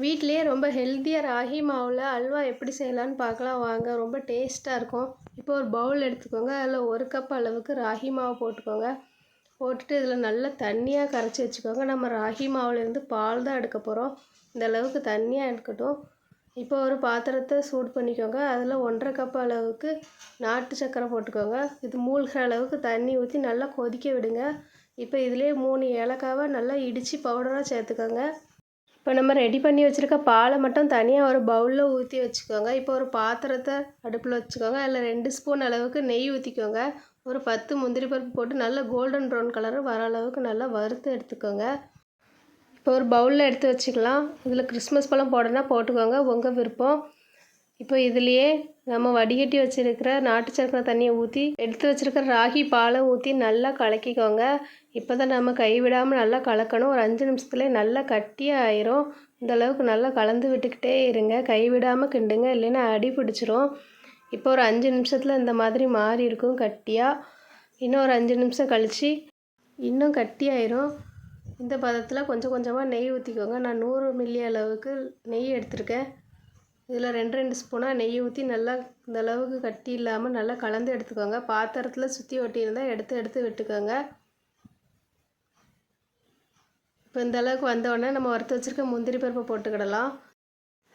வீட்டிலேயே ரொம்ப ஹெல்த்தியாக ராகி மாவில் அல்வா எப்படி செய்யலான்னு பார்க்கலாம் வாங்க. ரொம்ப டேஸ்ட்டாக இருக்கும். இப்போ ஒரு பவுல் எடுத்துக்கோங்க. அதில் 1 கப் அளவுக்கு ராகி மாவு போட்டுக்கோங்க. போட்டுட்டு இதில் நல்லா தண்ணியாக கரைச்சி வச்சுக்கோங்க. நம்ம ராகி மாவுலேருந்து பால் தான் எடுக்க போகிறோம். இந்த அளவுக்கு தண்ணியாக எடுக்கட்டும். இப்போ ஒரு பாத்திரத்தை சூடு பண்ணிக்கோங்க. அதில் 1½ கப் அளவுக்கு நாட்டு சர்க்கரை போட்டுக்கோங்க. இது மூழ்கிற அளவுக்கு தண்ணி ஊற்றி நல்லா கொதிக்க விடுங்க. இப்போ இதிலே 3 ஏலக்காவை நல்லா இடித்து பவுடராக சேர்த்துக்கோங்க. இப்போ நம்ம ரெடி பண்ணி வச்சுருக்க பாலை மட்டும் தனியாக ஒரு பவுலில் ஊற்றி வச்சுக்கோங்க. இப்போ ஒரு பாத்திரத்தை அடுப்பில் வச்சுக்கோங்க. அதில் 2 ஸ்பூன் அளவுக்கு நெய் ஊற்றிக்கோங்க. ஒரு 10 முந்திரி பருப்பு போட்டு நல்லா கோல்டன் ப்ரௌன் கலரு வர அளவுக்கு நல்லா வறுத்து எடுத்துக்கோங்க. இப்போ ஒரு பவுலில் எடுத்து வச்சுக்கலாம். இதில் கிறிஸ்மஸ் பழம் போடனா போட்டுக்கோங்க, உங்கள் விருப்பம். இப்போ இதுலேயே நம்ம வடிகட்டி வச்சுருக்கிற நாட்டு சர்க்கரை தண்ணியை ஊற்றி எடுத்து வச்சுருக்கிற ராகி பாலை ஊற்றி நல்லா கலக்கிக்கோங்க. இப்போ தான் நம்ம கைவிடாமல் நல்லா கலக்கணும். ஒரு 5 நிமிஷத்துலேயே நல்லா கட்டியாக ஆயிரும். இந்தளவுக்கு நல்லா கலந்து விட்டுக்கிட்டே இருங்க. கைவிடாமல் கிண்டுங்க, இல்லைன்னா அடி பிடிச்சிரும். இப்போ ஒரு 5 நிமிஷத்தில் இந்த மாதிரி மாறி இருக்கும் கட்டியாக. இன்னும் ஒரு 5 நிமிஷம் கழித்து இன்னும் கட்டியாயிரும். இந்த பதத்தில் கொஞ்சம் கொஞ்சமாக நெய் ஊற்றிக்கோங்க. நான் 100 மில்லி அளவுக்கு நெய் எடுத்திருக்கேன். இதில் 2 ஸ்பூனாக நெய் ஊற்றி நல்லா இந்த அளவுக்கு கட்டி இல்லாமல் நல்லா கலந்து எடுத்துக்கோங்க. பாத்திரத்தில் சுற்றி ஒட்டியிருந்தால் எடுத்து விட்டுக்கோங்க. இப்போ இந்த அளவுக்கு வந்தோடனே நம்ம வறுத்து வச்சுருக்க முந்திரி பருப்பை போட்டுக்கிடலாம்.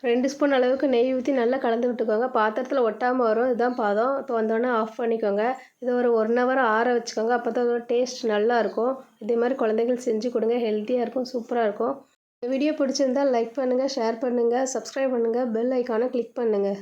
2 ஸ்பூன் அளவுக்கு நெய் ஊற்றி நல்லா கலந்து விட்டுக்கோங்க. பாத்திரத்தில் ஒட்டாமல் வரும். இதுதான் பாதம். இப்போ வந்தோடனே ஆஃப் பண்ணிக்கோங்க. இதை ஒரு 1 ஹவர் ஆற வச்சுக்கோங்க. அப்போ தான் அதோட டேஸ்ட் நல்லாயிருக்கும். இதே மாதிரி குழந்தைகள் செஞ்சு கொடுங்க. ஹெல்த்தியாக இருக்கும், சூப்பராக இருக்கும். இந்த வீடியோ பிடிச்சிருந்தால் லைக் பண்ணுங்கள், ஷேர் பண்ணுங்கள், சப்ஸ்கிரைப் பண்ணுங்கள், பெல் ஐக்கானை கிளிக் பண்ணுங்கள்.